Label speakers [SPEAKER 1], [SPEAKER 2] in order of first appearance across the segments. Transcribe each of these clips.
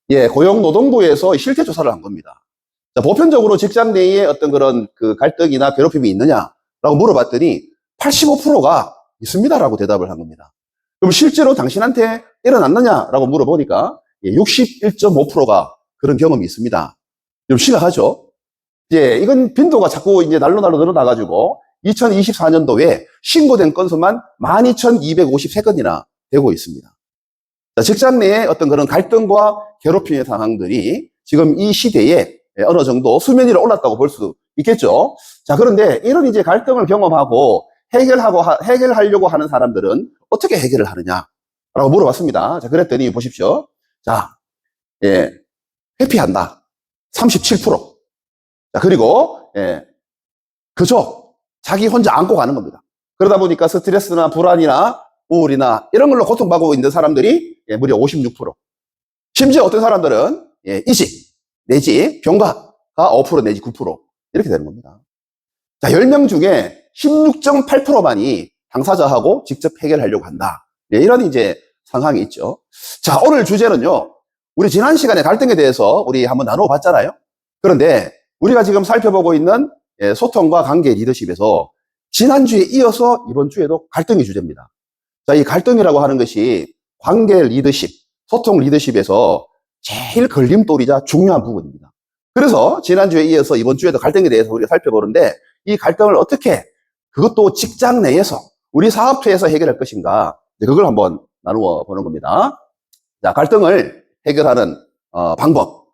[SPEAKER 1] 예, 고용노동부에서 실태 조사를 한 겁니다. 자, 보편적으로 직장 내에 어떤 그런 그 갈등이나 괴롭힘이 있느냐라고 물어봤더니 85%가 있습니다라고 대답을 한 겁니다. 그럼 실제로 당신한테 일어났느냐라고 물어보니까 61.5%가 그런 경험이 있습니다. 좀 심각하죠? 예, 이건 빈도가 자꾸 이제 날로 늘어나가지고 2024년도에 신고된 건수만 12,253건이나 되고 있습니다. 자, 직장 내에 어떤 그런 갈등과 괴롭힘의 상황들이 지금 이 시대에 어느 정도 수면 위로 올랐다고 볼 수 있겠죠. 자, 그런데 이런 이제 갈등을 경험하고 해결하려고 하는 사람들은 어떻게 해결을 하느냐라고 물어봤습니다. 자, 그랬더니 보십시오. 자, 예, 회피한다. 37%. 자, 그리고, 그저 자기 혼자 안고 가는 겁니다. 그러다 보니까 스트레스나 불안이나 우울이나 이런 걸로 고통받고 있는 사람들이 무려 56%. 심지어 어떤 사람들은 이직 내지 병가가 5% 내지 9% 이렇게 되는 겁니다. 자, 10명 중에 16.8%만이 당사자하고 직접 해결하려고 한다. 이런 이제 상황이 있죠. 자, 오늘 주제는요. 우리 지난 시간에 갈등에 대해서 우리 한번 나눠봤잖아요. 그런데 우리가 지금 살펴보고 있는 소통과 관계 리더십에서 지난주에 이어서 이번 주에도 갈등이 주제입니다. 자, 이 갈등이라고 하는 것이 관계 리더십, 소통 리더십에서 제일 걸림돌이자 중요한 부분입니다. 그래서 지난주에 이어서 이번 주에도 갈등에 대해서 우리가 살펴보는데 이 갈등을 어떻게 그것도 직장 내에서 우리 사업체에서 해결할 것인가 그걸 한번 나누어 보는 겁니다. 자, 갈등을 해결하는 방법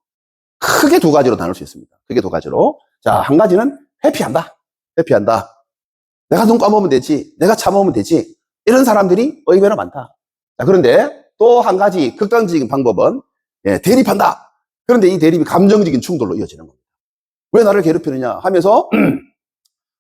[SPEAKER 1] 크게 두 가지로 나눌 수 있습니다. 크게 두 가지로. 자, 한 가지는 회피한다. 내가 눈 감으면 되지. 내가 참으면 되지. 이런 사람들이 의외로 많다. 자, 그런데 또 한 가지 극단적인 방법은 대립한다. 그런데 이 대립이 감정적인 충돌로 이어지는 겁니다. 왜 나를 괴롭히느냐 하면서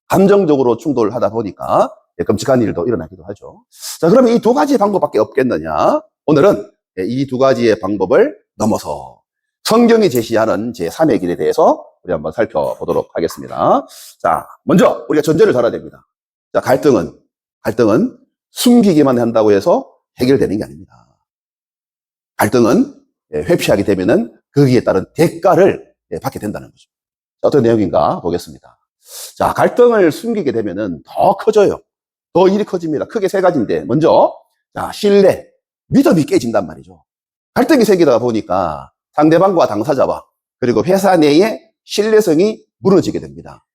[SPEAKER 1] 감정적으로 충돌하다 보니까 끔찍한 일도 일어나기도 하죠. 자, 그러면 이 두 가지 방법밖에 없겠느냐? 오늘은 이 두 가지의 방법을 넘어서 성경이 제시하는 제3의 길에 대해서 우리 한번 살펴보도록 하겠습니다. 자, 먼저 우리가 전제를 달아야 됩니다. 자, 갈등은 숨기기만 한다고 해서 해결되는 게 아닙니다. 갈등은 회피하게 되면은 거기에 따른 대가를 받게 된다는 거죠. 자, 어떤 내용인가 보겠습니다. 자, 갈등을 숨기게 되면은 더 커져요. 더 일이 커집니다. 크게 세 가지인데, 먼저, 자, 신뢰, 믿음이 깨진단 말이죠. 갈등이 생기다 보니까 상대방과 당사자와 그리고 회사 내의 신뢰성이 무너지게 됩니다.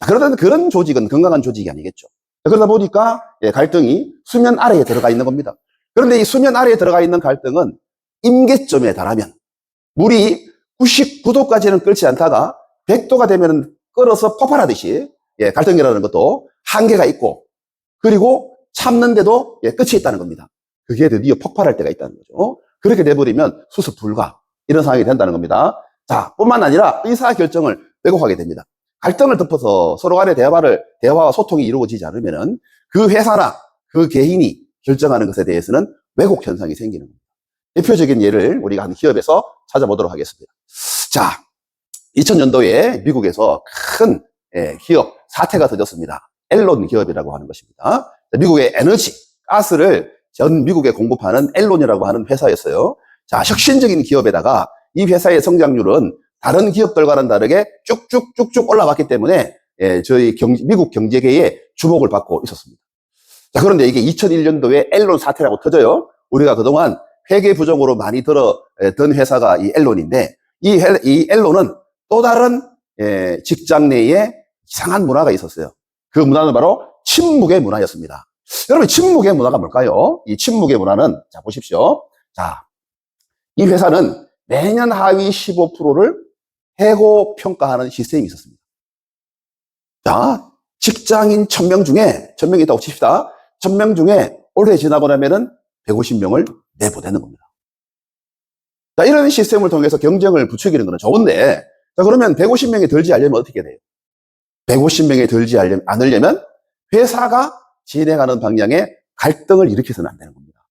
[SPEAKER 1] 자, 그런 조직은 건강한 조직이 아니겠죠. 그러다 보니까 갈등이 수면 아래에 들어가 있는 겁니다. 그런데 이 수면 아래에 들어가 있는 갈등은 임계점에 달하면 물이 99도까지는 끓지 않다가 100도가 되면 끓어서 폭발하듯이 갈등이라는 것도 한계가 있고 그리고 참는데도 끝이 있다는 겁니다. 그게 드디어 폭발할 때가 있다는 거죠. 그렇게 돼버리면 수습 불가 이런 상황이 된다는 겁니다. 자, 뿐만 아니라 의사결정을 왜곡하게 됩니다. 갈등을 덮어서 서로 간의 대화와 소통이 이루어지지 않으면은 그 회사나 그 개인이 결정하는 것에 대해서는 왜곡 현상이 생기는 겁니다. 대표적인 예를 우리가 한 기업에서 찾아보도록 하겠습니다. 자, 2000년도에 미국에서 큰 기업 사태가 터졌습니다. 앨론 기업이라고 하는 것입니다. 미국의 에너지, 가스를 전 미국에 공급하는 앨론이라고 하는 회사였어요. 자, 혁신적인 기업에다가 이 회사의 성장률은 다른 기업들과는 다르게 쭉쭉쭉쭉 올라왔기 때문에 저희 미국 경제계의 주목을 받고 있었습니다. 자, 그런데 이게 2001년도에 앨론 사태라고 터져요. 우리가 그동안 회계 부정으로 많이 들었던 회사가 이 앨론인데 이 앨론은 또 다른 직장 내에 이상한 문화가 있었어요. 그 문화는 바로 침묵의 문화였습니다. 여러분, 침묵의 문화가 뭘까요? 이 침묵의 문화는 자 보십시오. 자, 이 회사는 매년 하위 15%를 해고 평가하는 시스템이 있었습니다. 자, 직장인 1000명 중에 1000명이 있다고 칩시다. 1000명 중에 올해 지나고 나면은 150명을 내보내는 겁니다. 자, 이런 시스템을 통해서 경쟁을 부추기는 것은 좋은데, 자, 그러면 150명이 들지 않으려면 어떻게 돼요? 150명이 들지 않으려면 회사가 진행하는 방향에 갈등을 일으켜서는 안 되는 겁니다.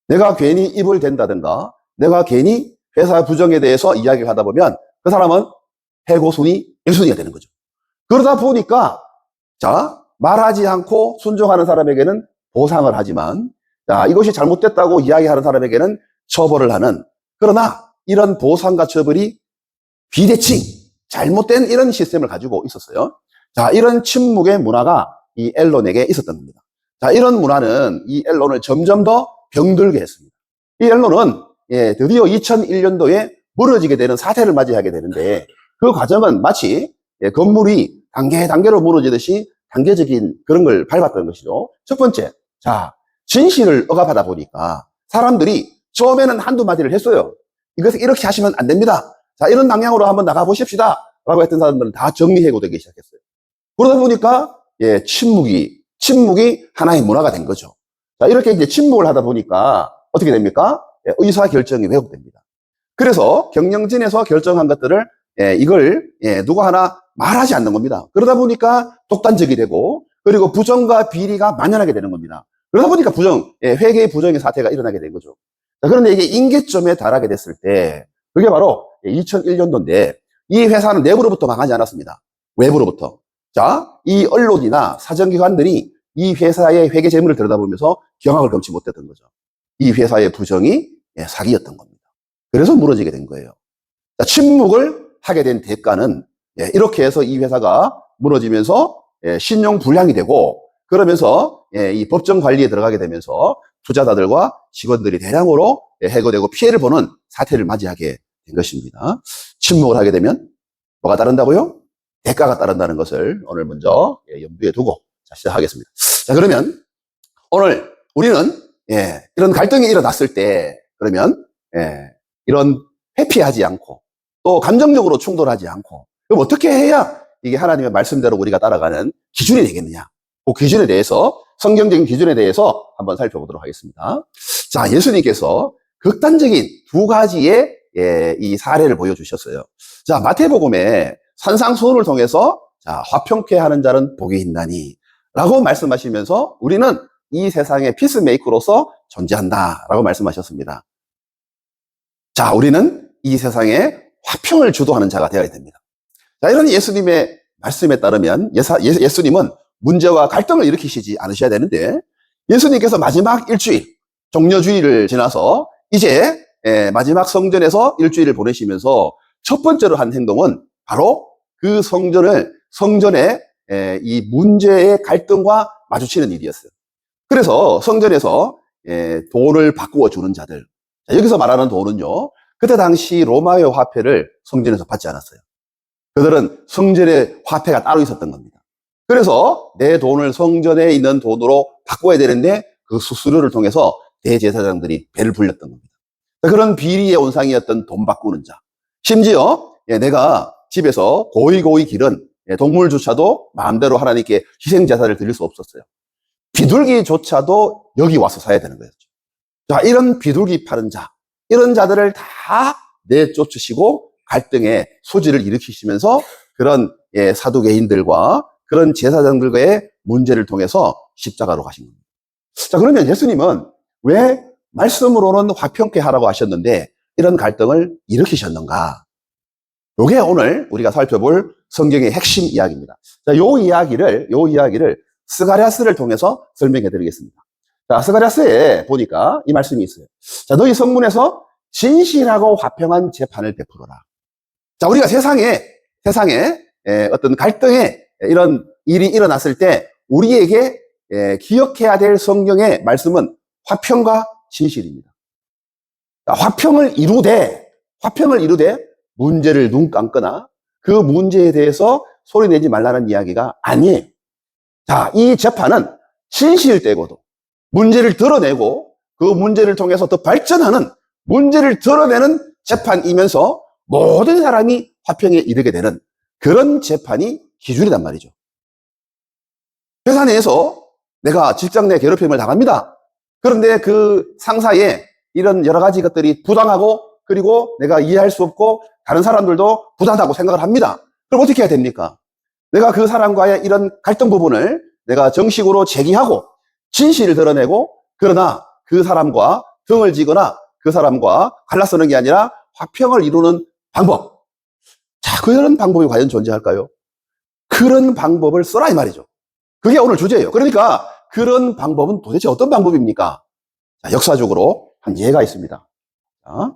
[SPEAKER 1] 내가 괜히 입을 댄다든가, 내가 괜히 회사 부정에 대해서 이야기를 하다 보면 그 사람은 해고 순위 1순위가 되는 거죠. 그러다 보니까, 자, 말하지 않고 순종하는 사람에게는 보상을 하지만, 자, 이것이 잘못됐다고 이야기하는 사람에게는 처벌을 하는, 그러나 이런 보상과 처벌이 비대칭, 잘못된 이런 시스템을 가지고 있었어요. 자, 이런 침묵의 문화가 이 앨런에게 있었던 겁니다. 자, 이런 문화는 이 앨런을 점점 더 병들게 했습니다. 이 앨런은 드디어 2001년도에 무너지게 되는 사태를 맞이하게 되는데, 그 과정은 마치 건물이 단계로 무너지듯이 단계적인 그런 걸 밟았던 것이죠. 첫 번째, 자, 진실을 억압하다 보니까 사람들이 처음에는 한두 마디를 했어요. 이것을 이렇게 하시면 안 됩니다. 자, 이런 방향으로 한번 나가보십시다. 라고 했던 사람들은 다 정리해고되기 시작했어요. 그러다 보니까, 침묵이 하나의 문화가 된 거죠. 자, 이렇게 이제 침묵을 하다 보니까 어떻게 됩니까? 의사결정이 왜곡됩니다. 그래서 경영진에서 결정한 것들을, 이걸, 누구 하나 말하지 않는 겁니다. 그러다 보니까 독단적이 되고, 그리고 부정과 비리가 만연하게 되는 겁니다. 그러다 보니까 회계의 부정의 사태가 일어나게 된 거죠. 자, 그런데 이게 임계점에 달하게 됐을 때, 그게 바로 2001년도인데, 이 회사는 내부로부터 망하지 않았습니다. 외부로부터. 자, 이 언론이나 사정기관들이 이 회사의 회계 재물을 들여다보면서 경악을 금치 못했던 거죠. 이 회사의 부정이 사기였던 겁니다. 그래서 무너지게 된 거예요. 자, 침묵을 하게 된 대가는 이렇게 해서 이 회사가 무너지면서 신용 불량이 되고, 그러면서 이 법정 관리에 들어가게 되면서 투자자들과 직원들이 대량으로 해고되고 피해를 보는 사태를 맞이하게 된 것입니다. 침묵을 하게 되면 뭐가 따른다고요? 대가가 따른다는 것을 오늘 먼저 염두에 두고 시작하겠습니다. 자, 그러면 오늘 우리는 이런 갈등이 일어났을 때, 그러면 이런 회피하지 않고 또 감정적으로 충돌하지 않고, 그럼 어떻게 해야 이게 하나님의 말씀대로 우리가 따라가는 기준이 되겠느냐? 그 기준에 대해서, 성경적인 기준에 대해서 한번 살펴보도록 하겠습니다. 자, 예수님께서 극단적인 두 가지의 이 사례를 보여주셨어요. 자, 마태복음에 산상수훈을 통해서, 자, 화평케 하는 자는 복이 있나니 라고 말씀하시면서 우리는 이 세상의 피스메이커로서 존재한다 라고 말씀하셨습니다. 자, 우리는 이 세상에 화평을 주도하는 자가 되어야 됩니다. 자, 이런 예수님의 말씀에 따르면 예수님은 문제와 갈등을 일으키시지 않으셔야 되는데, 예수님께서 마지막 일주일, 종려주일을 지나서 이제 마지막 성전에서 일주일을 보내시면서 첫 번째로 한 행동은 바로 그 성전의 이 문제의 갈등과 마주치는 일이었어요. 그래서 성전에서 돈을 바꾸어 주는 자들, 자, 여기서 말하는 돈은요, 그때 당시 로마의 화폐를 성전에서 받지 않았어요. 그들은 성전의 화폐가 따로 있었던 겁니다. 그래서 내 돈을 성전에 있는 돈으로 바꿔야 되는데 그 수수료를 통해서 대제사장들이 배를 불렸던 겁니다. 그런 비리의 온상이었던 돈 바꾸는 자. 심지어 내가 집에서 고이 기른 동물조차도 마음대로 하나님께 희생제사를 드릴 수 없었어요. 비둘기조차도 여기 와서 사야 되는 거였죠. 자, 이런 비둘기 파는 자, 이런 자들을 다 내쫓으시고 갈등의 소지를 일으키시면서 그런 사두개인들과 그런 제사장들과의 문제를 통해서 십자가로 가신 겁니다. 자, 그러면 예수님은 왜 말씀으로는 화평케 하라고 하셨는데 이런 갈등을 일으키셨는가? 이게 오늘 우리가 살펴볼 성경의 핵심 이야기입니다. 자, 요 이야기를 스가랴스를 통해서 설명해 드리겠습니다. 자, 스가랴스에 보니까 이 말씀이 있어요. 자, 너희 성문에서 진실하고 화평한 재판을 베풀어라. 자, 우리가 세상에 어떤 갈등에 이런 일이 일어났을 때 우리에게 기억해야 될 성경의 말씀은 화평과 진실입니다. 자, 화평을 이루되 문제를 눈 감거나 그 문제에 대해서 소리내지 말라는 이야기가 아니에요. 자, 이 재판은 진실되고도 문제를 드러내고 그 문제를 통해서 더 발전하는 문제를 드러내는 재판이면서 모든 사람이 화평에 이르게 되는 그런 재판이 기준이란 말이죠. 회사 내에서 내가 직장 내 괴롭힘을 당합니다. 그런데 그 상사의 이런 여러 가지 것들이 부당하고 그리고 내가 이해할 수 없고 다른 사람들도 부당하다고 생각을 합니다. 그럼 어떻게 해야 됩니까? 내가 그 사람과의 이런 갈등 부분을 내가 정식으로 제기하고 진실을 드러내고, 그러나 그 사람과 등을 지거나 그 사람과 갈라서는 게 아니라 화평을 이루는 방법. 자, 그런 방법이 과연 존재할까요? 그런 방법을 써라 이 말이죠. 그게 오늘 주제예요. 그러니까 그런 방법은 도대체 어떤 방법입니까? 자, 역사적으로 한 예가 있습니다. 자,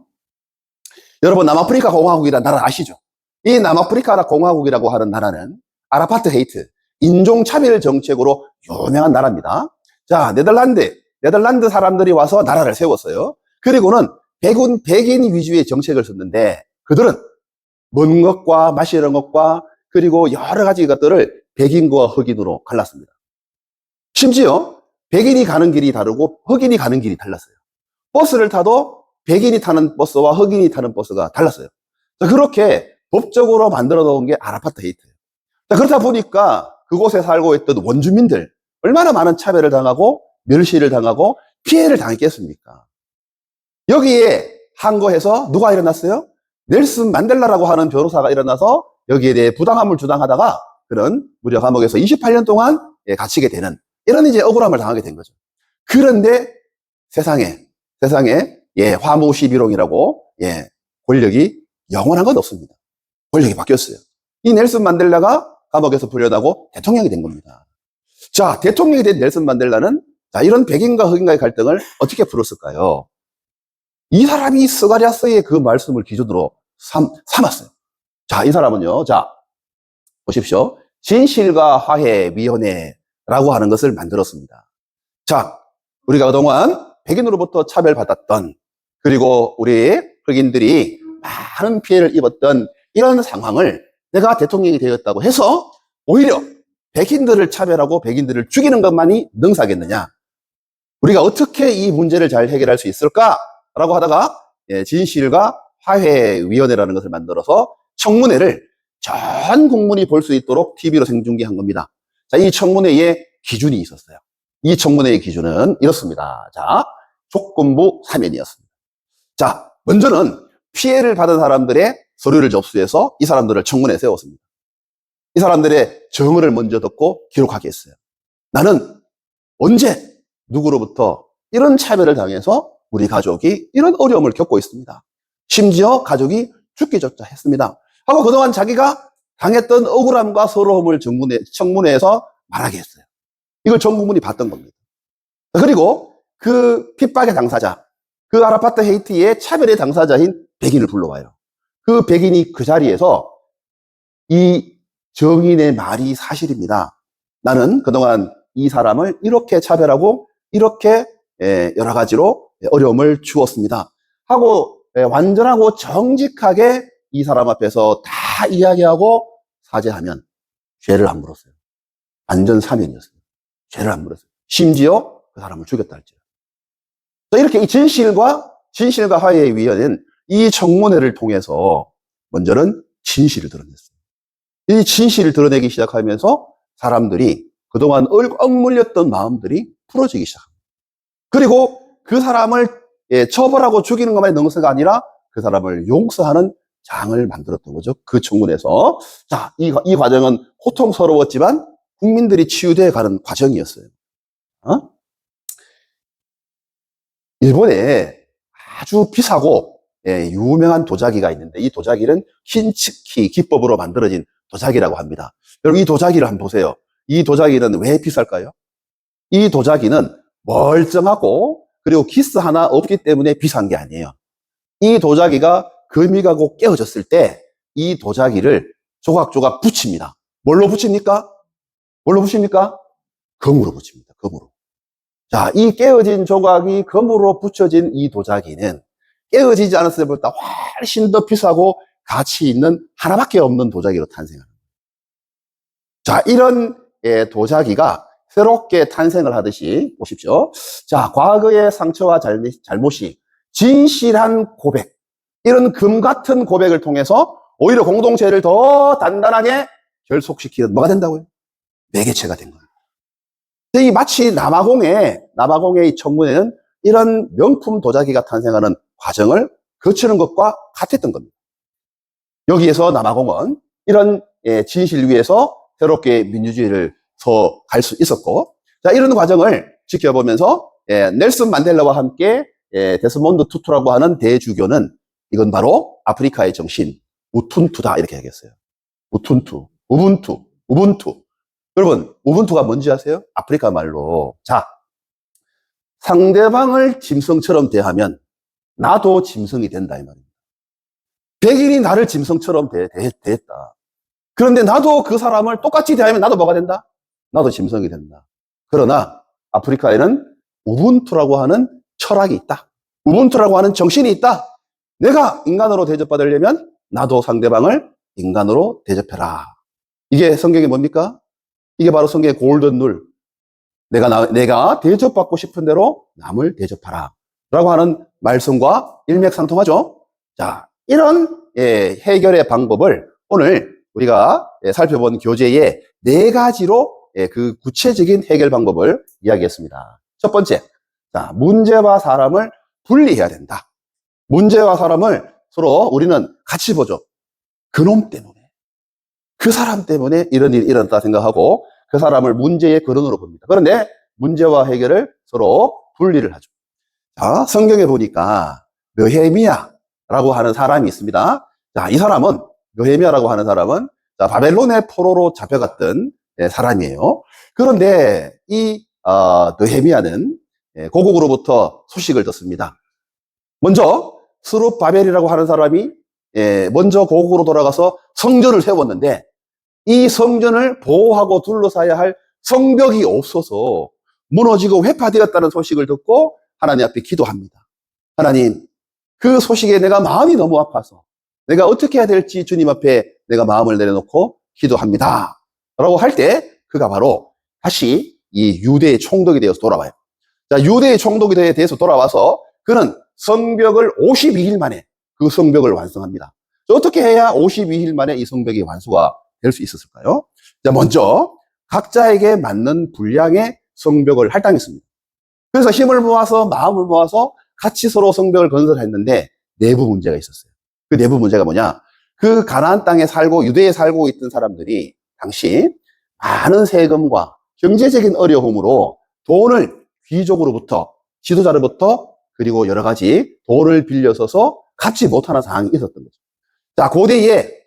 [SPEAKER 1] 여러분, 남아프리카 공화국이라는 나라 아시죠? 이 남아프리카 공화국이라고 하는 나라는 아파르테헤이트, 인종차별 정책으로 유명한 나라입니다. 자, 네덜란드 사람들이 와서 나라를 세웠어요. 그리고는 백인 위주의 정책을 썼는데 그들은 먹는 것과 마시는 것과 그리고 여러 가지 것들을 백인과 흑인으로 갈랐습니다. 심지어 백인이 가는 길이 다르고 흑인이 가는 길이 달랐어요. 버스를 타도 백인이 타는 버스와 흑인이 타는 버스가 달랐어요. 그렇게 법적으로 만들어 놓은 게 아파르테헤이트예요. 그렇다 보니까 그곳에 살고 있던 원주민들 얼마나 많은 차별을 당하고 멸시를 당하고 피해를 당했겠습니까? 여기에 항거해서 누가 일어났어요? 넬슨 만델라라고 하는 변호사가 일어나서 여기에 대해 부당함을 주장하다가 그런 무려 감옥에서 28년 동안 갇히게 되는 이런 이제 억울함을 당하게 된 거죠. 그런데 세상에 화무시비롱이라고 권력이 영원한 건 없습니다. 권력이 바뀌었어요. 이 넬슨 만델라가 감옥에서 풀려나고 대통령이 된 겁니다. 자, 대통령이 된 넬슨 만델라는 자, 이런 백인과 흑인과의 갈등을 어떻게 풀었을까요? 이 사람이 스가랴서의 그 말씀을 기준으로 삼았어요. 자, 이 사람은요, 자, 보십시오. 진실과 화해위원회라고 하는 것을 만들었습니다. 자, 우리가 그동안 백인으로부터 차별받았던, 그리고 우리 흑인들이 많은 피해를 입었던 이런 상황을 내가 대통령이 되었다고 해서 오히려 백인들을 차별하고 백인들을 죽이는 것만이 능사겠느냐? 우리가 어떻게 이 문제를 잘 해결할 수 있을까라고 하다가 진실과 화해위원회라는 것을 만들어서 청문회를 전 국민이 볼 수 있도록 TV로 생중계한 겁니다. 자, 이 청문회에 기준이 있었어요. 이 청문회의 기준은 이렇습니다. 자, 조건부 사면이었습니다. 자, 먼저는 피해를 받은 사람들의 서류를 접수해서 이 사람들을 청문회에 세웠습니다. 이 사람들의 정언을 먼저 듣고 기록하게 했어요. 나는 언제 누구로부터 이런 차별을 당해서 우리 가족이 이런 어려움을 겪고 있습니다. 심지어 가족이 죽기조차 했습니다. 하고 그동안 자기가 당했던 억울함과 서러움을 청문회에서 말하게 했어요. 이걸 전 국민이 봤던 겁니다. 그리고 그 핍박의 당사자, 그 아파르테헤이트의 차별의 당사자인 백인을 불러와요. 그 백인이 그 자리에서 이 정인의 말이 사실입니다. 나는 그동안 이 사람을 이렇게 차별하고 이렇게 여러 가지로 어려움을 주었습니다. 하고 완전하고 정직하게 이 사람 앞에서 다 이야기하고 사죄하면 죄를 안 물었어요. 완전 사면이었어요. 죄를 안 물었어요. 심지어 그 사람을 죽였다 할지라도. 이렇게 이 진실과 화해의 위원회는 이 청문회를 통해서 먼저는 진실을 드러냈어요. 이 진실을 드러내기 시작하면서 사람들이 그동안 억눌렸던 마음들이 풀어지기 시작합니다. 그리고 그 사람을 처벌하고 죽이는 것만이 능사가 아니라 그 사람을 용서하는 장을 만들었던 거죠. 그 청문회에서. 자, 이 과정은 고통스러웠지만 국민들이 치유되어 가는 과정이었어요. 일본에 아주 비싸고 유명한 도자기가 있는데 이 도자기는 킨츠키 기법으로 만들어진 도자기라고 합니다. 여러분 이 도자기를 한번 보세요. 이 도자기는 왜 비쌀까요? 이 도자기는 멀쩡하고 그리고 기스 하나 없기 때문에 비싼 게 아니에요. 이 도자기가 금이 가고 깨어졌을 때 이 도자기를 조각조각 붙입니다. 뭘로 붙입니까? 뭘로 붙입니까? 금으로 붙입니다. 금으로. 자, 이 깨어진 조각이 금으로 붙여진 이 도자기는 깨어지지 않았을 때보다 훨씬 더 비싸고 가치 있는 하나밖에 없는 도자기로 탄생합니다. 자, 이런 도자기가 새롭게 탄생을 하듯이 보십시오. 자, 과거의 상처와 잘못이 진실한 고백, 이런 금 같은 고백을 통해서 오히려 공동체를 더 단단하게 결속시키는 뭐가 된다고요? 매개체가 된 거예요. 이 마치 남아공의 이 청문회는 이런 명품 도자기가 탄생하는 과정을 거치는 것과 같았던 겁니다. 여기에서 남아공은 이런 진실 위에서 새롭게 민주주의를 더 갈 수 있었고, 자, 이런 과정을 지켜보면서 넬슨 만델라와 함께 데스몬드 투투라고 하는 대주교는 이건 바로 아프리카의 정신, 우툰투다 이렇게 얘기했어요. 우분투. 여러분, 우분투가 뭔지 아세요? 아프리카 말로. 자, 상대방을 짐승처럼 대하면 나도 짐승이 된다 이 말입니다. 백인이 나를 짐승처럼 대했다. 그런데 나도 그 사람을 똑같이 대하면 나도 뭐가 된다? 나도 짐승이 된다. 그러나 아프리카에는 우분투라고 하는 철학이 있다. 우분투라고 하는 정신이 있다. 내가 인간으로 대접받으려면 나도 상대방을 인간으로 대접해라. 이게 성경이 뭡니까? 이게 바로 성경의 골든 룰. 내가 대접받고 싶은 대로 남을 대접하라. 라고 하는 말씀과 일맥상통하죠. 자, 이런 해결의 방법을 오늘 우리가 살펴본 교재의 4가지로 그 구체적인 해결 방법을 이야기했습니다. 첫 번째, 자, 문제와 사람을 분리해야 된다. 문제와 사람을 서로 우리는 같이 보죠. 그놈 때문에, 그 사람 때문에 이런 일이 일어났다 생각하고 그 사람을 문제의 근원으로 봅니다. 그런데 문제와 해결을 서로 분리를 하죠. 자, 성경에 보니까 느헤미야라고 하는 사람이 있습니다. 자, 이 사람은 느헤미야라고 하는 사람은 자, 바벨론의 포로로 잡혀갔던 사람이에요. 그런데 이 느헤미야는 고국으로부터 소식을 듣습니다. 먼저 스룹바벨이라고 하는 사람이 먼저 고국으로 돌아가서 성전을 세웠는데 이 성전을 보호하고 둘러싸야 할 성벽이 없어서 무너지고 회파되었다는 소식을 듣고 하나님 앞에 기도합니다. 하나님, 그 소식에 내가 마음이 너무 아파서 내가 어떻게 해야 될지 주님 앞에 내가 마음을 내려놓고 기도합니다. 라고 할 때 그가 바로 다시 이 유대의 총독이 되어서 돌아와요. 자, 유대의 총독이 되어서 돌아와서 그는 성벽을 52일 만에 그 성벽을 완성합니다. 어떻게 해야 52일 만에 이 성벽이 완수가 될 수 있었을까요? 자, 먼저 각자에게 맞는 분량의 성벽을 할당했습니다. 그래서 힘을 모아서 마음을 모아서 같이 서로 성벽을 건설했는데 내부 문제가 있었어요. 그 내부 문제가 뭐냐? 그 가나안 땅에 살고 유대에 살고 있던 사람들이 당시 많은 세금과 경제적인 어려움으로 돈을 귀족으로부터 지도자로부터 그리고 여러 가지 돈을 빌려서서 갚지 못하는 상황이 있었던 거죠. 자, 고대에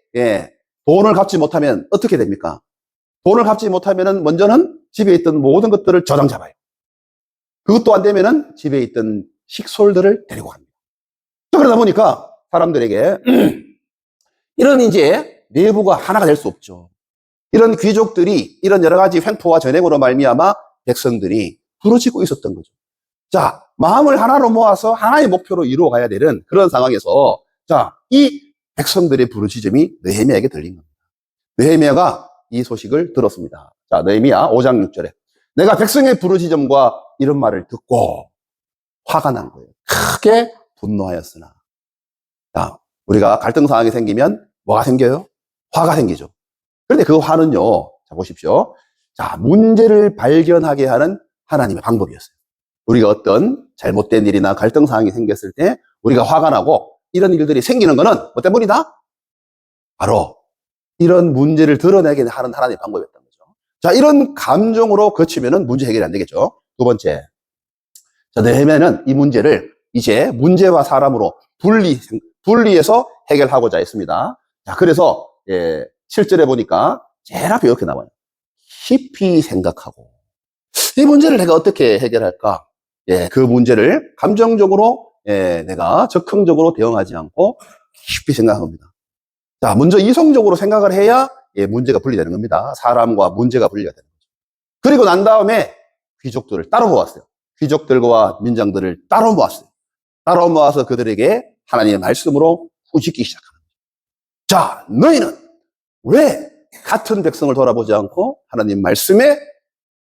[SPEAKER 1] 돈을 갚지 못하면 어떻게 됩니까? 돈을 갚지 못하면은 먼저는 집에 있던 모든 것들을 저당 잡아요. 그것도 안 되면은 집에 있던 식솔들을 데리고 갑니다. 그러다 보니까 사람들에게 이런 이제 내부가 하나가 될 수 없죠. 이런 귀족들이 이런 여러 가지 횡포와 전횡으로 말미암아 백성들이 부러지고 있었던 거죠. 자, 마음을 하나로 모아서 하나의 목표로 이루어 가야 되는 그런 상황에서 자, 이 백성들의 부르짖음이 느헤미야에게 들린 겁니다. 느헤미야가 이 소식을 들었습니다. 자, 느헤미야 5장 6절에 내가 백성의 부르짖음과 이런 말을 듣고 화가 난 거예요. 크게 분노하였으나. 자, 우리가 갈등 상황이 생기면 뭐가 생겨요? 화가 생기죠. 그런데 그 화는요, 자, 보십시오. 자, 문제를 발견하게 하는 하나님의 방법이었어요. 우리가 어떤 잘못된 일이나 갈등 상황이 생겼을 때 우리가 화가 나고 이런 일들이 생기는 거는 뭐 때문이다? 바로 이런 문제를 드러내게 하는 하나님의 방법이었던 거죠. 자, 이런 감정으로 거치면은 문제 해결이 안 되겠죠. 두 번째. 자, 느헤미야는 이 문제를 이제 문제와 사람으로 분리해서 해결하고자 했습니다. 자, 그래서 7절에 보니까 제일 앞에 이렇게 나와요. 깊이 생각하고 이 문제를 내가 어떻게 해결할까? 그 문제를 감정적으로 내가 적극적으로 대응하지 않고 깊이 생각합니다. 자, 먼저 이성적으로 생각을 해야 문제가 분리되는 겁니다. 사람과 문제가 분리가 되는 거죠. 그리고 난 다음에 귀족들을 따로 모았어요. 귀족들과 민장들을 따로 모았어요. 따로 모아서 그들에게 하나님의 말씀으로 꾸짖기 시작합니다. 자, 너희는 왜 같은 백성을 돌아보지 않고 하나님 말씀에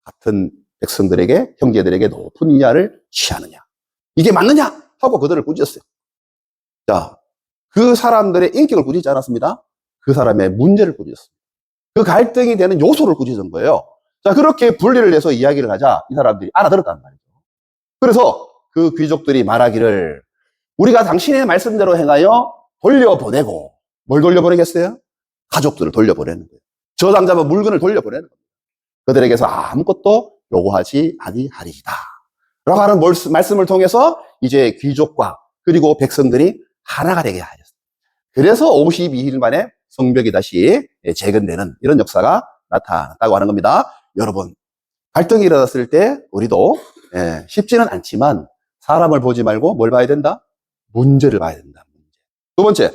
[SPEAKER 1] 같은 백성들에게, 형제들에게 높은 인야를 취하느냐? 이게 맞느냐? 하고 그들을 꾸짖었어요. 자, 그 사람들의 인격을 꾸짖지 않았습니다. 그 사람의 문제를 꾸짖었습니다. 그 갈등이 되는 요소를 꾸짖은 거예요. 자, 그렇게 분리를 해서 이야기를 하자 이 사람들이 알아들었단 말이죠. 그래서 그 귀족들이 말하기를 우리가 당신의 말씀대로 행하여 돌려보내고 뭘 돌려보내겠어요? 가족들을 돌려보내는 거예요. 저당 잡은 물건을 돌려보내는 거예요. 그들에게서 아무것도 요구하지 아니하리이다. 라고 하는 말씀을 통해서 이제 귀족과 그리고 백성들이 하나가 되게 하였어요. 그래서 52일 만에 성벽이 다시 재건되는 이런 역사가 나타났다고 하는 겁니다. 여러분, 갈등이 일어났을 때 우리도 쉽지는 않지만 사람을 보지 말고 뭘 봐야 된다? 문제를 봐야 된다. 두 번째,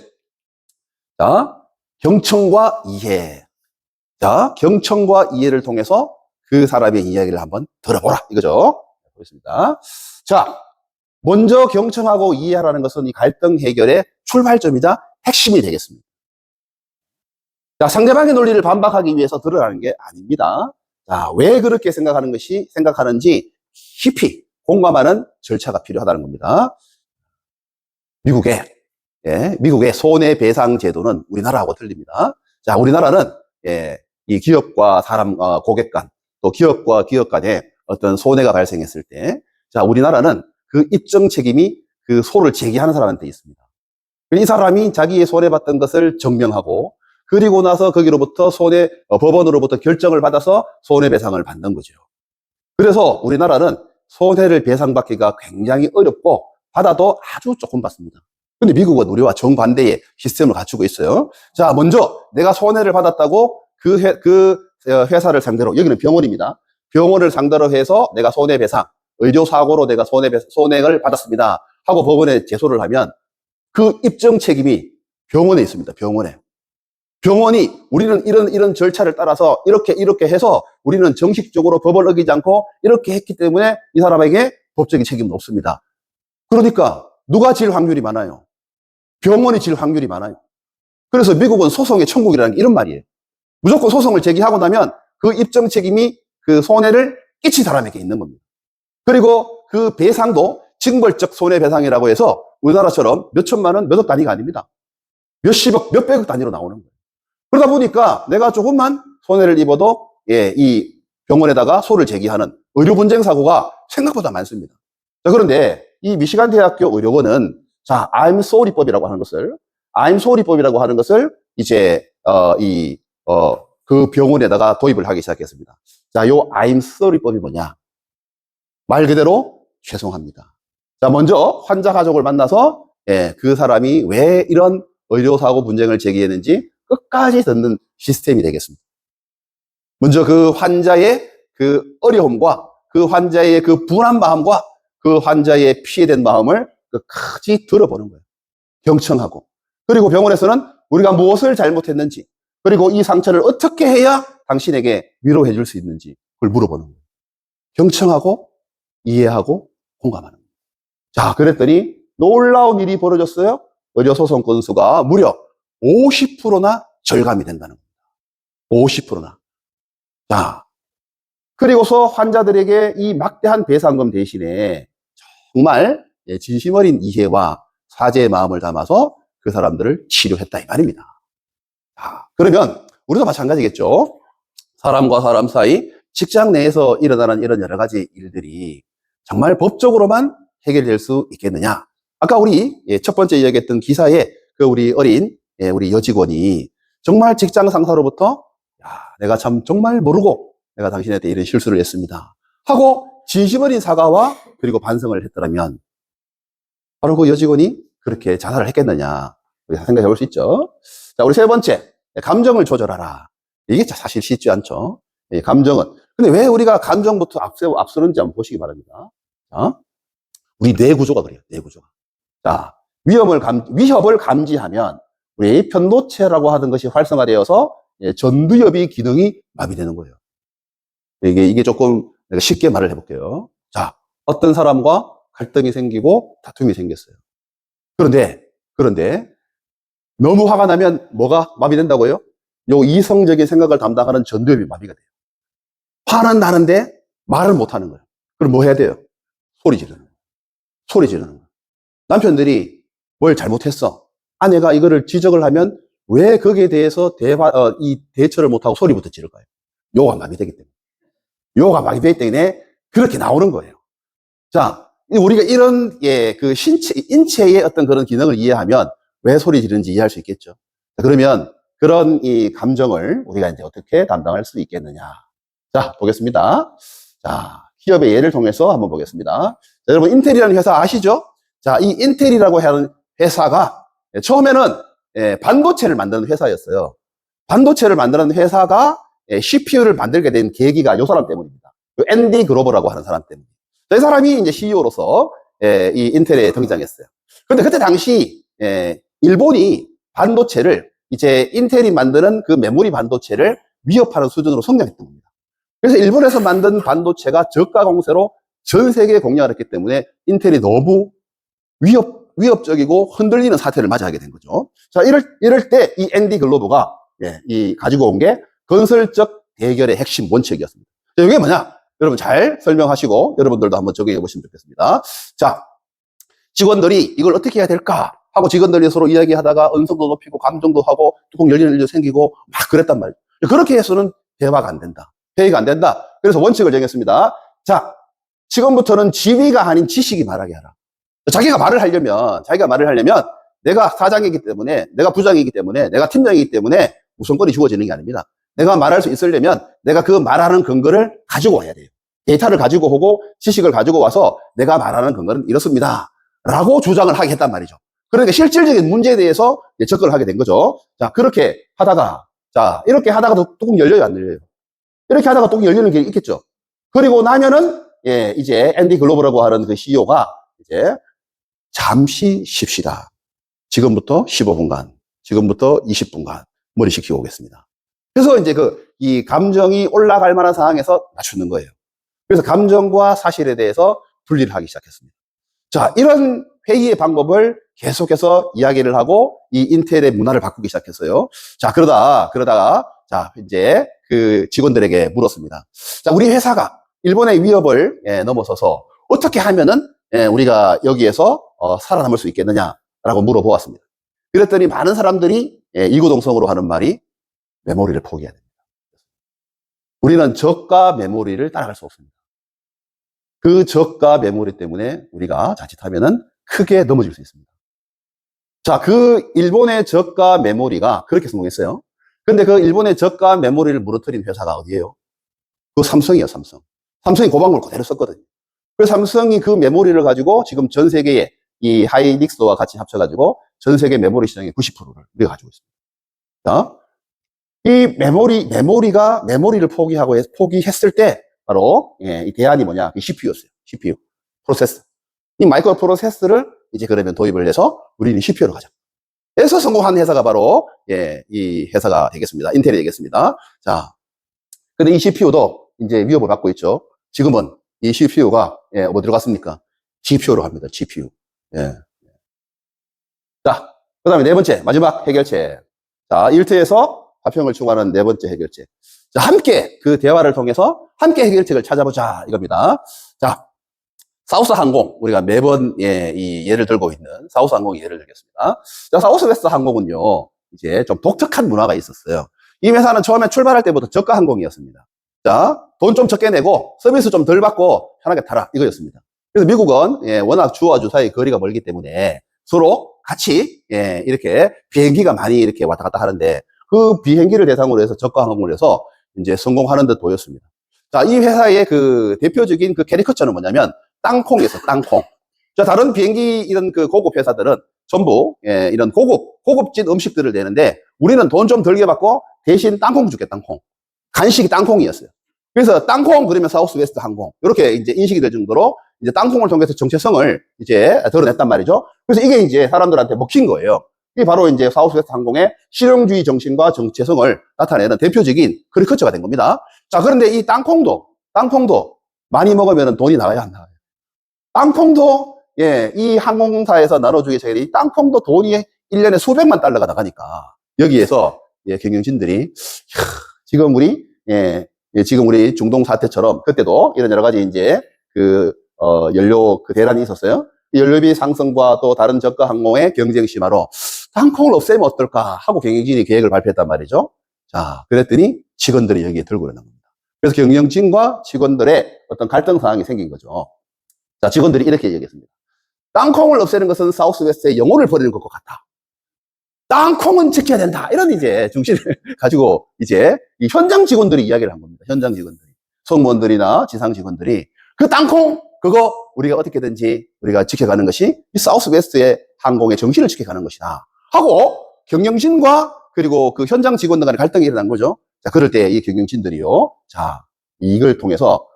[SPEAKER 1] 자, 경청과 이해. 자, 경청과 이해를 통해서 그 사람의 이야기를 한번 들어보라. 이거죠. 보겠습니다. 자, 먼저 경청하고 이해하라는 것은 이 갈등 해결의 출발점이자 핵심이 되겠습니다. 자, 상대방의 논리를 반박하기 위해서 들으라는 게 아닙니다. 자, 왜 그렇게 생각하는지 깊이 공감하는 절차가 필요하다는 겁니다. 미국의 손해배상 제도는 우리나라하고 틀립니다. 자, 우리나라는, 이 기업과 고객 간, 또 기업과 기업 간에 어떤 손해가 발생했을 때, 자, 우리나라는 그 입증 책임이 그 소를 제기하는 사람한테 있습니다. 이 사람이 자기의 손해봤던 것을 증명하고, 그리고 나서 거기로부터 법원으로부터 결정을 받아서 손해배상을 받는 거죠. 그래서 우리나라는 손해를 배상받기가 굉장히 어렵고, 받아도 아주 조금 받습니다. 근데 미국은 우리와 정반대의 시스템을 갖추고 있어요. 자, 먼저 내가 손해를 받았다고 그 회사를 상대로, 여기는 병원입니다. 병원을 상대로 해서 내가 손해배상, 의료사고로 내가 손해를 받았습니다 하고 법원에 제소를 하면 그 입증 책임이 병원에 있습니다. 병원이 우리는 이런 절차를 따라서 이렇게 해서 우리는 정식적으로 법을 어기지 않고 이렇게 했기 때문에 이 사람에게 법적인 책임은 없습니다. 그러니까 누가 질 확률이 많아요? 병원이 질 확률이 많아요. 그래서 미국은 소송의 천국이라는 게 이런 말이에요. 무조건 소송을 제기하고 나면 그 입증 책임이 그 손해를 끼친 사람에게 있는 겁니다. 그리고 그 배상도 징벌적 손해배상이라고 해서 우리나라처럼 몇 천만 원, 몇 억 단위가 아닙니다. 몇십억, 몇백억 단위로 나오는 거예요. 그러다 보니까 내가 조금만 손해를 입어도 이 병원에다가 소를 제기하는 의료 분쟁 사고가 생각보다 많습니다. 자, 그런데 이 미시간 대학교 의료원은 자, I'm sorry법이라고 하는 것을 이제 그 병원에다가 도입을 하기 시작했습니다. 자, 요 I'm sorry법이 뭐냐? 말 그대로 죄송합니다. 자, 먼저 환자 가족을 만나서 그 사람이 왜 이런 의료사고 분쟁을 제기했는지 끝까지 듣는 시스템이 되겠습니다. 먼저 그 환자의 그 어려움과 그 환자의 그 분한 마음과 그 환자의 피해된 마음을 끝까지 들어보는 거예요. 경청하고. 그리고 병원에서는 우리가 무엇을 잘못했는지, 그리고 이 상처를 어떻게 해야 당신에게 위로해 줄 수 있는지 그걸 물어보는 거예요. 경청하고 이해하고 공감하는 거예요. 자, 그랬더니 놀라운 일이 벌어졌어요. 의료소송 건수가 무려 50%나 절감이 된다는 겁니다. 50%나. 자, 그리고서 환자들에게 이 막대한 배상금 대신에 정말 진심 어린 이해와 사죄의 마음을 담아서 그 사람들을 치료했다 이 말입니다. 자, 그러면 우리도 마찬가지겠죠. 사람과 사람 사이 직장 내에서 일어나는 이런 여러 가지 일들이 정말 법적으로만 해결될 수 있겠느냐. 아까 우리 첫 번째 이야기했던 기사에 그 우리 우리 여직원이 정말 직장 상사로부터 내가 참 정말 모르고 내가 당신한테 이런 실수를 했습니다 하고 진심 어린 사과와 그리고 반성을 했더라면 바로 그 여직원이 그렇게 자살을 했겠느냐 우리가 생각해 볼 수 있죠. 자, 우리 세 번째, 감정을 조절하라. 이게 사실 쉽지 않죠. 감정은. 근데 왜 우리가 감정부터 앞서는지 한번 보시기 바랍니다. 자, 우리 뇌 구조가 그래요. 뇌 구조가. 자, 위협을 감지하면 우리 편도체라고 하던 것이 활성화되어서 전두엽이 기능이 마비되는 거예요. 이게 조금 내가 쉽게 말을 해볼게요. 자, 어떤 사람과 갈등이 생기고 다툼이 생겼어요. 그런데 너무 화가 나면 뭐가 마비된다고요? 요 이성적인 생각을 담당하는 전두엽이 마비가 돼요. 화는 나는데 말을 못 하는 거예요. 그럼 뭐 해야 돼요? 소리 지르는 거예요. 남편들이 뭘 잘못했어. 아내가 이거를 지적을 하면 왜 거기에 대해서 이 대처를 못하고 소리부터 지를까요? 요가 마비되기 때문에. 요가 마비되기 때문에 그렇게 나오는 거예요. 자, 우리가 이런, 그 인체의 어떤 그런 기능을 이해하면 왜 소리 지르는지 이해할 수 있겠죠. 자, 그러면 그런 이 감정을 우리가 이제 어떻게 담당할 수 있겠느냐. 자, 보겠습니다. 자, 기업의 예를 통해서 한번 보겠습니다. 자, 여러분, 인텔이라는 회사 아시죠? 자, 이 인텔이라고 하는 회사가 처음에는 반도체를 만드는 회사였어요. 반도체를 만드는 회사가 CPU를 만들게 된 계기가 이 사람 때문입니다. 앤디 그로버라고 하는 사람 때문에. 이 사람이 이제 CEO로서 이 인텔에 등장했어요. 그런데 그때 당시 일본이 반도체를 이제 인텔이 만드는 그 메모리 반도체를 위협하는 수준으로 성장했던 겁니다. 그래서 일본에서 만든 반도체가 저가 공세로 전 세계에 공략을 했기 때문에 인텔이 너무 위협적이고 흔들리는 사태를 맞이하게 된 거죠. 자, 이럴 때 이 앤디 글로브가 이 가지고 온 게 건설적 대결의 핵심 원칙이었습니다. 자, 이게 뭐냐? 여러분 잘 설명하시고 여러분들도 한번 적용해 보시면 좋겠습니다. 자, 직원들이 이걸 어떻게 해야 될까 하고 직원들이 서로 이야기하다가 언성도 높이고 감정도 하고 뚜껑 열리는 일도 생기고 막 그랬단 말이에요. 그렇게 해서는 대화가 안 된다. 회의가 안 된다. 그래서 원칙을 정했습니다. 자, 지금부터는 지위가 아닌 지식이 말하게 하라. 자기가 말을 하려면 내가 사장이기 때문에, 내가 부장이기 때문에, 내가 팀장이기 때문에 우선권이 주어지는 게 아닙니다. 내가 말할 수 있으려면 내가 그 말하는 근거를 가지고 와야 돼요. 데이터를 가지고 오고 지식을 가지고 와서 내가 말하는 근거는 이렇습니다. 라고 주장을 하게 했단 말이죠. 그러니까 실질적인 문제에 대해서 접근을 하게 된 거죠. 자, 그렇게 하다가, 자, 이렇게 하다가도 뚜껑 열려요, 안 열려요? 이렇게 하다가 뚜껑 열리는 게 있겠죠. 그리고 나면은, 이제 앤디 글로브라고 하는 그 CEO가 이제 잠시 쉽시다. 지금부터 15분간, 지금부터 20분간 머리 식히고 오겠습니다. 그래서 이제 이 감정이 올라갈 만한 상황에서 낮추는 거예요. 그래서 감정과 사실에 대해서 분리를 하기 시작했습니다. 자, 이런 회의의 방법을 계속해서 이야기를 하고 이 인텔의 문화를 바꾸기 시작했어요. 자, 그러다가 자, 이제 그 직원들에게 물었습니다. 자, 우리 회사가 일본의 위협을 넘어서서 어떻게 하면은 우리가 여기에서 살아남을 수 있겠느냐라고 물어보았습니다. 그랬더니 많은 사람들이 이구동성으로 하는 말이 메모리를 포기해야 됩니다. 우리는 저가 메모리를 따라갈 수 없습니다. 그 저가 메모리 때문에 우리가 자칫하면은 크게 넘어질 수 있습니다. 자, 그 일본의 저가 메모리가 그렇게 성공했어요. 근데 그 일본의 저가 메모리를 무너뜨린 회사가 어디예요? 그 삼성이에요, 삼성. 삼성이 고방을 그대로 썼거든요. 그래서 삼성이 그 메모리를 가지고 지금 전 세계에 이 하이닉스와 같이 합쳐가지고 전 세계 메모리 시장의 90%를 우리가 가지고 있습니다. 자, 이 메모리를 포기했을 때 바로 이 대안이 뭐냐? CPU였어요. CPU, 프로세서. 이 마이크로 프로세서를 이제 그러면 도입을 해서 우리는 CPU로 가자. 해서 성공한 회사가 바로 이 회사가 되겠습니다. 인텔이 되겠습니다. 자, 근데 이 CPU도 이제 위협을 받고 있죠. 지금은 이 CPU가 뭐 들어갔습니까? GPU로 갑니다. GPU. 자, 그다음에 네 번째 마지막 해결책. 자, 일터에서 화평을 추구하는 네 번째 해결책. 자, 함께 그 대화를 통해서 함께 해결책을 찾아보자 이겁니다. 자, 사우스 항공, 우리가 매번 이 예를 들고 있는 사우스 항공 예를 들겠습니다. 자, 사우스 웨스트 항공은요, 이제 좀 독특한 문화가 있었어요. 이 회사는 처음에 출발할 때부터 저가 항공이었습니다. 자, 돈 좀 적게 내고 서비스 좀 덜 받고 편하게 타라 이거였습니다. 그래서 미국은 워낙 주와 주 사이 거리가 멀기 때문에 서로 같이 이렇게 비행기가 많이 이렇게 왔다 갔다 하는데 그 비행기를 대상으로 해서 저가 항공을 해서 이제 성공하는 듯 보였습니다. 자, 이 회사의 그 대표적인 그 캐리커처는 뭐냐면 땅콩이었어, 땅콩. 자, 다른 비행기 이런 그 고급 회사들은 전부 이런 고급진 음식들을 내는데 우리는 돈 좀 덜게 받고 대신 땅콩 줄게, 땅콩. 간식이 땅콩이었어요. 그래서 땅콩 그러면 사우스 웨스트 항공 이렇게 이제 인식이 될 정도로 이제 땅콩을 통해서 정체성을 이제 드러냈단 말이죠. 그래서 이게 이제 사람들한테 먹힌 거예요. 이게 바로 이제 사우스 웨스트 항공의 실용주의 정신과 정체성을 나타내는 대표적인 커리커처가 된 겁니다. 자, 그런데 이 땅콩도 많이 먹으면 돈이 나와야 안 나와요. 땅콩도 이 항공사에서 나눠주기 전에 이 땅콩도 돈이 1년에 수백만 달러가 나가니까 여기에서 경영진들이 지금 우리 중동 사태처럼 그때도 이런 여러 가지 이제 연료 대란이 있었어요. 연료비 상승과 또 다른 저가 항공의 경쟁 심화로 땅콩을 없애면 어떨까 하고 경영진이 계획을 발표했단 말이죠. 자, 그랬더니 직원들이 여기에 들고 일어난 겁니다. 그래서 경영진과 직원들의 어떤 갈등 상황이 생긴 거죠. 자, 직원들이 이렇게 얘기했습니다. 땅콩을 없애는 것은 사우스웨스트의 영혼을 버리는 것과 같다. 땅콩은 지켜야 된다. 이런 이제 정신을 가지고 이제 이 현장 직원들이 이야기를 한 겁니다. 현장 직원들이. 성무원들이나 지상 직원들이 그 땅콩, 그거 우리가 어떻게든지 우리가 지켜가는 것이 이 사우스웨스트의 항공의 정신을 지켜가는 것이다. 하고 경영진과 그리고 그 현장 직원들 간의 갈등이 일어난 거죠. 자, 그럴 때 이 경영진들이요. 자, 이걸 통해서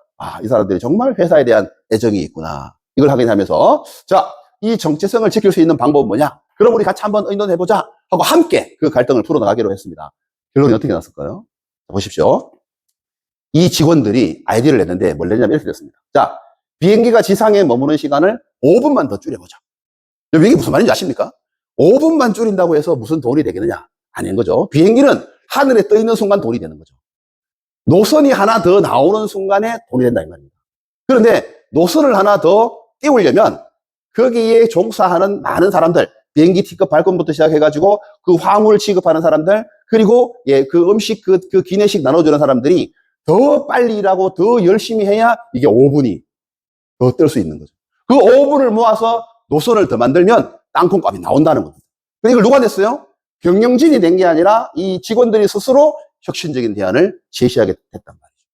[SPEAKER 1] 이 사람들이 정말 회사에 대한 애정이 있구나. 이걸 확인하면서 자, 이 정체성을 지킬 수 있는 방법은 뭐냐? 그럼 우리 같이 한번 의논해보자 하고 함께 그 갈등을 풀어나가기로 했습니다. 결론이 어떻게 났을까요? 보십시오. 이 직원들이 아이디어를 냈는데 뭘 냈냐면 이렇게 됐습니다. 자, 비행기가 지상에 머무는 시간을 5분만 더 줄여보자. 이게 무슨 말인지 아십니까? 5분만 줄인다고 해서 무슨 돈이 되겠느냐? 아닌 거죠. 비행기는 하늘에 떠 있는 순간 돈이 되는 거죠. 노선이 하나 더 나오는 순간에 돈이 된다 이 말입니다. 그런데 노선을 하나 더 띄우려면 거기에 종사하는 많은 사람들, 비행기 티켓 발권부터 시작해가지고 그 화물 취급하는 사람들, 그리고 그 음식, 그 기내식 나눠주는 사람들이 더 빨리 일하고 더 열심히 해야 이게 5분이 더 뜰 수 있는 거죠. 그 5분을 모아서 노선을 더 만들면 땅콩값이 나온다는 겁니다. 이걸 누가 냈어요? 경영진이 낸 게 아니라 이 직원들이 스스로 혁신적인 대안을 제시하게 됐단 말이죠.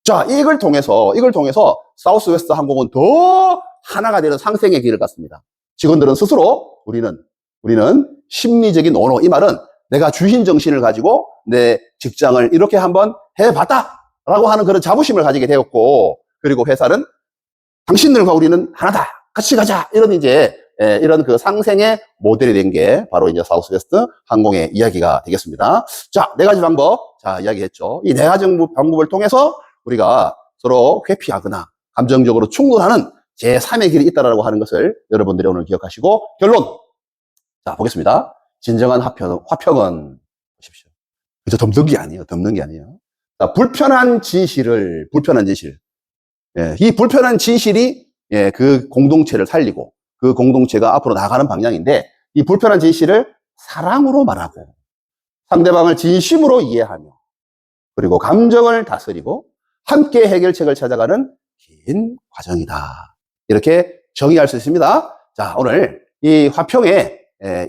[SPEAKER 1] 자, 이걸 통해서 사우스웨스트 항공은 더 하나가 되는 상생의 길을 갔습니다. 직원들은 스스로 우리는 심리적인 언어, 이 말은 내가 주인 정신을 가지고 내 직장을 이렇게 한번 해봤다라고 하는 그런 자부심을 가지게 되었고, 그리고 회사는 당신들과 우리는 하나다, 같이 가자, 이런 이런 그 상생의 모델이 된 게 바로 이제 사우스웨스트 항공의 이야기가 되겠습니다. 자, 네 가지 방법, 이야기했죠. 이 네 가지 방법을 통해서 우리가 서로 회피하거나 감정적으로 충돌하는 제3의 길이 있다라고 하는 것을 여러분들이 오늘 기억하시고, 결론. 자, 보겠습니다. 진정한 화평은 보십시오. 그저 덮는 게 아니에요. 자, 불편한 진실. 이 불편한 진실이 그 공동체를 살리고 그 공동체가 앞으로 나가는 방향인데, 이 불편한 진실을 사랑으로 말하고 상대방을 진심으로 이해하며 그리고 감정을 다스리고 함께 해결책을 찾아가는 긴 과정이다. 이렇게 정의할 수 있습니다. 자, 오늘 이 화평의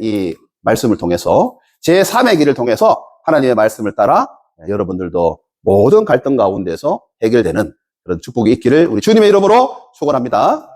[SPEAKER 1] 이 말씀을 통해서 제3의 길을 통해서 하나님의 말씀을 따라 여러분들도 모든 갈등 가운데서 해결되는 그런 축복이 있기를 우리 주님의 이름으로 축원합니다.